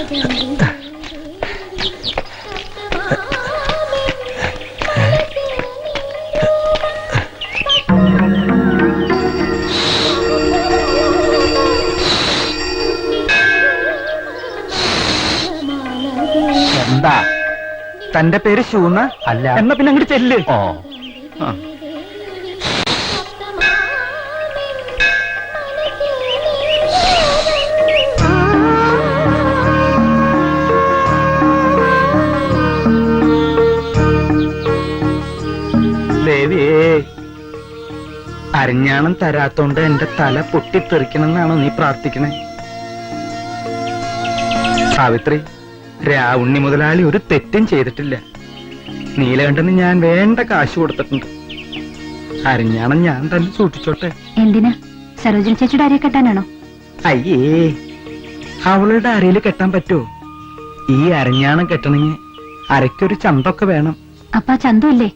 എന്താ തന്റെ പേര് ശൂന്ന? അല്ല. എന്നാ പിന്നെ അങ്ങോട്ട് ചെല്ല്. ഓ ദേവിയേ, അരഞ്ഞാണം തരാത്തോണ്ട് എന്റെ തല പൊട്ടിത്തെറിക്കണമെന്നാണോ നീ പ്രാർത്ഥിക്കണേ? സാവിത്രി, ഉണ്ണി മുതലാളി ഒരു തെറ്റും ചെയ്തിട്ടില്ല. നീലകണ്ഠന് ഞാൻ വേണ്ട കാശ് കൊടുത്തിട്ടുണ്ട്. അരഞ്ഞാണം ഞാൻ തന്നെ സൂക്ഷിച്ചോട്ടെ. എന്തിനാ? സരോജിനി ചേച്ചിയുടെ അരയെ കെട്ടാനാണോ? അയ്യേ, അവളുടെ അരയിൽ കെട്ടാൻ പറ്റുമോ? ഈ അരഞ്ഞാണം കെട്ടണമെങ്കിൽ അരയ്ക്കൊരു ചന്തൊക്കെ വേണം. അപ്പാ ചന്തല്ലേ?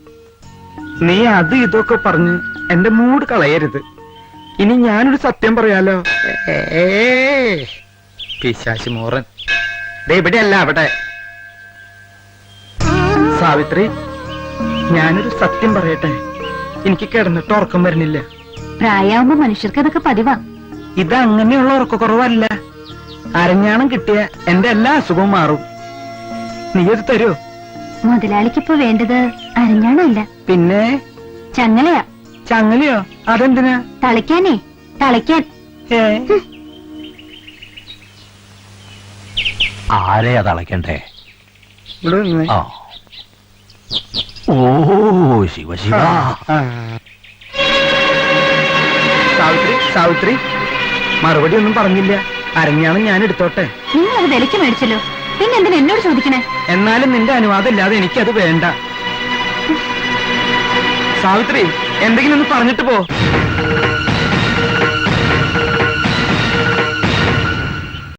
നീ അത് ഇതൊക്കെ പറഞ്ഞ് എന്റെ മൂഡ് കളയരുത്. ഇനി ഞാനൊരു സത്യം പറയാലോ. പിശാശി മോറൻ ഇവിടെയല്ല, അവിടെ. സാവിത്രി, ഞാനൊരു സത്യം പറയട്ടെ. എനിക്ക് കിടന്നിട്ട് ഉറക്കം വരുന്നില്ല. പ്രായമാകുമ്പോ മനുഷ്യർക്ക് അതൊക്കെ പതിവാ. ഇത് അങ്ങനെയുള്ള ഉറക്കക്കുറവല്ല. അരഞ്ഞാണം കിട്ടിയ എന്റെ എല്ലാ അസുഖവും മാറും. നീ അത് തരൂ? മുതലാളിക്കിപ്പോ വേണ്ടത് അരഞ്ഞാണല്ല, പിന്നെ ചങ്ങലയാ. ചങ്ങലയോ? അതെന്തിനാ? തളയ്ക്കാനേ, തളയ്ക്കാൻ. ആരെയാ തളയ്ക്കണ്ടേ? ഇവിടെ നിന്ന്. ആ. ഓ ശിവ ശിവ. സാവിത്രി, സാവിത്രി, മറുപടി ഒന്നും പറഞ്ഞില്ല. അരഞ്ഞാണം ഞാൻ എടുത്തോട്ടെ? നിങ്ങൾ അത് വിലക്ക് മേടിച്ചല്ലോ, പിന്നെ എന്തിനാ എന്നോട് ചോദിക്കണേ? എന്നാലും നിന്റെ അനുവാദം ഇല്ലാതെ എനിക്കത് വേണ്ട. സാവിത്രി, എന്തെങ്കിലും ഒന്ന് പറഞ്ഞിട്ട് പോ.